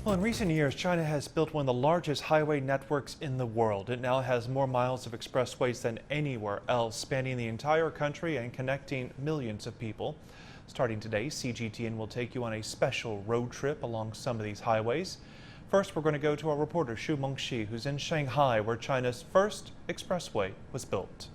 Well, in recent years, China has built one of the largest highway networks in the world. It now has more miles of expressways than anywhere else, spanning the entire country and connecting millions of people. Starting today, CGTN will take you on a special road trip along some of these highways. First, we're going to go to our reporter Xu Mengxi, who's in Shanghai, where China's first expressway was built.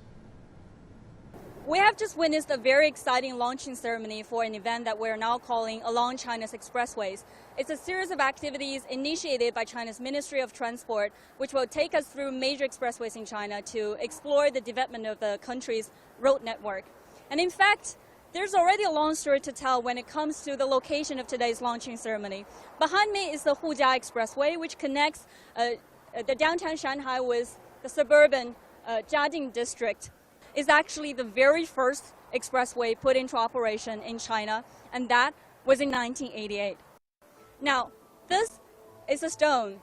We have just witnessed a very exciting launching ceremony for an event that we're now calling Along China's Expressways. It's a series of activities initiated by China's Ministry of Transport, which will take us through major expressways in China to explore the development of the country's road network. And in fact, there's already a long story to tell when it comes to the location of today's launching ceremony. Behind me is the Hongchang Expressway, which connects the downtown Shanghai with the suburban Jiaotong district. Is actually the very first expressway put into operation in China, and that was in 1988. Now, this is a stone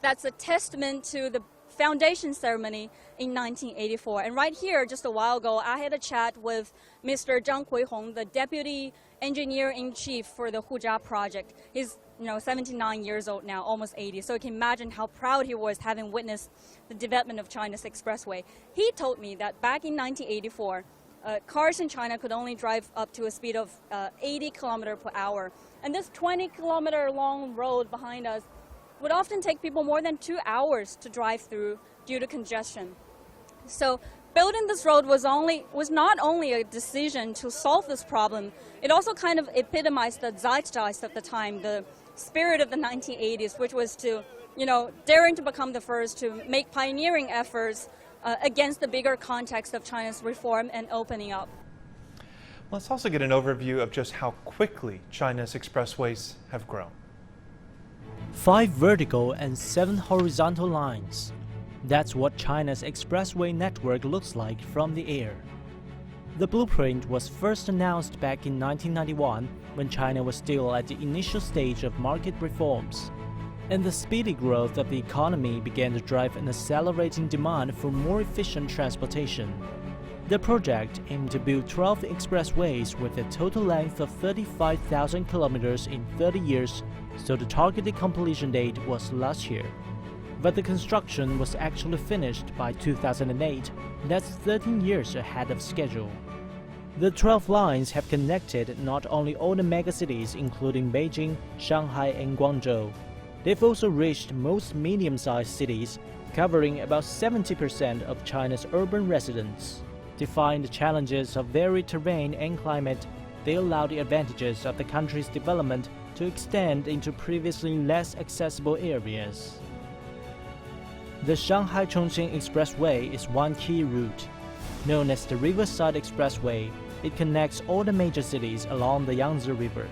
that's a testament to the foundation ceremony in 1984. And right here, just a while ago, I had a chat with Mr. Zhang Huihong, the Deputy Engineer-in-Chief for the Hujia project. He's 79 years old now, almost 80. So you can imagine how proud he was having witnessed the development of China's expressway. He told me that back in 1984, cars in China could only drive up to a speed of 80 kilometers per hour. And this 20-kilometer long road behind us would often take people more than 2 hours to drive through due to congestion. So building this road was not only a decision to solve this problem, it also kind of epitomized the zeitgeist of the time, the spirit of the 1980s, which was to, daring to become the first to make pioneering efforts against the bigger context of China's reform and opening up. Let's also get an overview of just how quickly China's expressways have grown. 5 vertical and 7 horizontal lines. That's what China's expressway network looks like from the air. The blueprint was first announced back in 1991 when China was still at the initial stage of market reforms, and the speedy growth of the economy began to drive an accelerating demand for more efficient transportation. The project aimed to build 12 expressways with a total length of 35,000 kilometers in 30 years, so the targeted completion date was last year. But the construction was actually finished by 2008, that's 13 years ahead of schedule. The 12 lines have connected not only all the megacities including Beijing, Shanghai and Guangzhou. They've also reached most medium-sized cities, covering about 70% of China's urban residents. Defying the challenges of varied terrain and climate, they allow the advantages of the country's development to extend into previously less accessible areas. The Shanghai-Chongqing Expressway is one key route. Known as the Riverside Expressway, it connects all the major cities along the Yangtze River.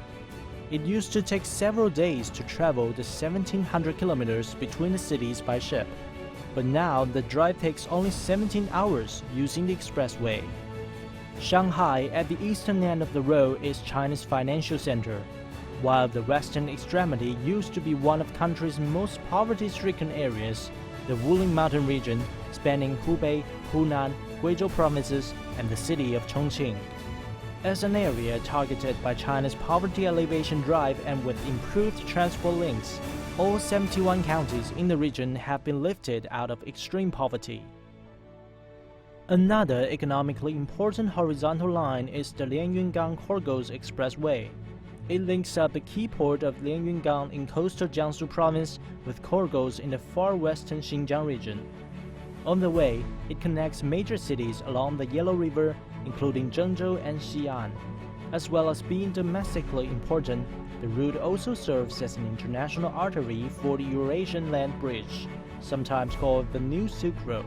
It used to take several days to travel the 1,700 kilometers between the cities by ship, but now the drive takes only 17 hours using the expressway. Shanghai, at the eastern end of the road, is China's financial center, while the western extremity used to be one of the country's most poverty-stricken areas, the Wuling Mountain region, spanning Hubei, Hunan, Guizhou provinces, and the city of Chongqing. As an area targeted by China's poverty alleviation drive and with improved transport links, all 71 counties in the region have been lifted out of extreme poverty. Another economically important horizontal line is the Lianyungang-Khorgos Expressway. It links up the key port of Lianyungang in coastal Jiangsu province with Khorgos in the far western Xinjiang region. On the way, it connects major cities along the Yellow River, including Zhengzhou and Xi'an. As well as being domestically important, the route also serves as an international artery for the Eurasian land bridge, sometimes called the New Silk Road.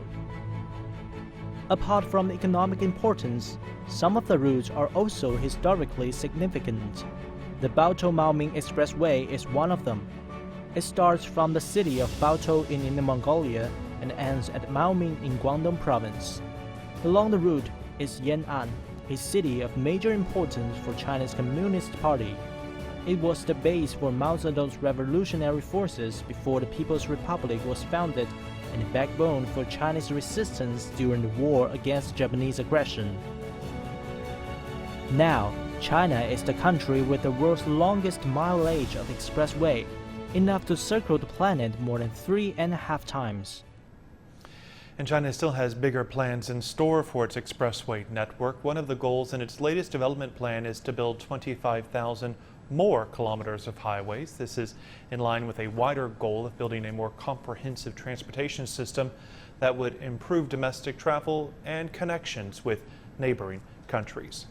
Apart from economic importance, some of the routes are also historically significant. The Baotou-Maoming Expressway is one of them. It starts from the city of Baotou in Inner Mongolia and ends at Maoming in Guangdong province. Along the route is Yan'an, a city of major importance for China's Communist Party. It was the base for Mao Zedong's revolutionary forces before the People's Republic was founded and a backbone for Chinese resistance during the war against Japanese aggression. Now, China is the country with the world's longest mileage of expressway, enough to circle the planet more than 3.5 times. And China still has bigger plans in store for its expressway network. One of the goals in its latest development plan is to build 25,000 more kilometers of highways. This is in line with a wider goal of building a more comprehensive transportation system that would improve domestic travel and connections with neighboring countries.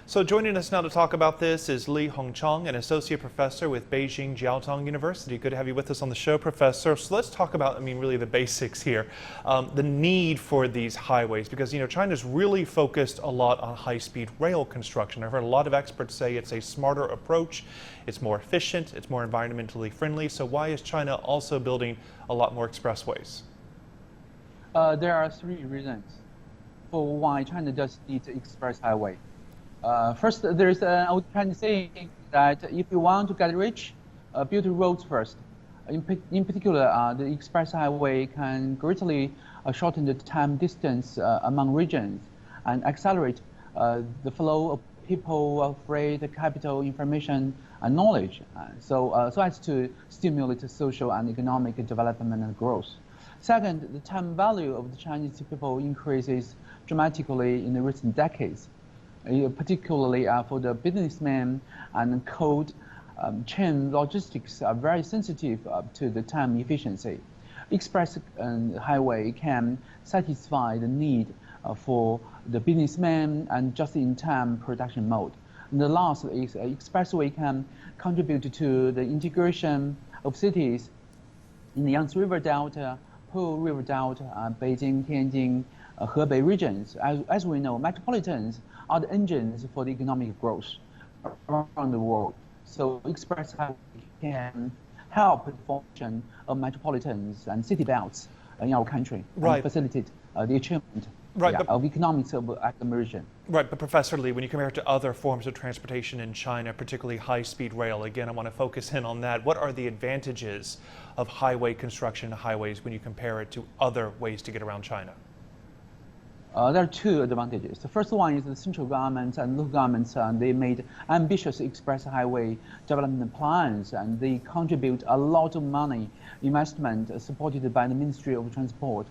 So joining us now to talk about this is Hongchang, an associate professor with Beijing Jiaotong University. Good to have you with us on the show, Professor. So let's talk about, really the basics here. The need for these highways, because, China's really focused a lot on high-speed rail construction. I've heard a lot of experts say it's a smarter approach, it's more efficient, it's more environmentally friendly. So why is China also building a lot more expressways? There are three reasons for why China does need express highway. First, there's an old Chinese saying that if you want to get rich, build roads first. In particular, the express highway can greatly shorten the time distance among regions and accelerate the flow of people, freight, capital, information, and knowledge, so as to stimulate social and economic development and growth. Second, the time value of the Chinese people increases dramatically in the recent decades. Particularly for the businessmen and cold chain logistics are very sensitive to the time efficiency. Express highway can satisfy the need for the businessmen and just-in-time production mode. And the last is expressway can contribute to the integration of cities in the Yangtze River Delta, Pearl River Delta, Beijing, Tianjin, Hebei regions. As we know, metropolitans are the engines for the economic growth around the world. So express highway can help the function of metropolitans and city belts in our country, and facilitate the achievement of economics of immersion. Right, but Professor Li, when you compare it to other forms of transportation in China, particularly high-speed rail, again, I want to focus in on that. What are the advantages of highway construction and highways when you compare it to other ways to get around China? There are two advantages. The first one is the central government and local governments, they made ambitious express highway development plans, and they contribute a lot of money, investment supported by the Ministry of Transport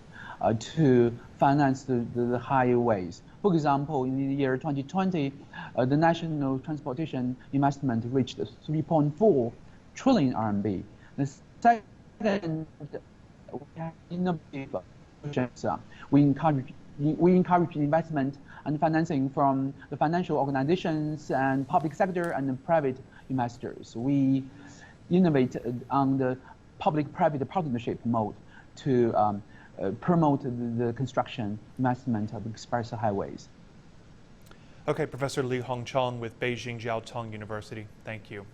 to finance the highways. For example, in the year 2020, the national transportation investment reached 3.4 trillion RMB. The second, we have innovative solutions. We encourage investment and financing from the financial organizations and public sector and private investors. We innovate on the public-private partnership mode to promote the construction investment of express highways. Okay, Professor Hongchang with Beijing Jiaotong University. Thank you.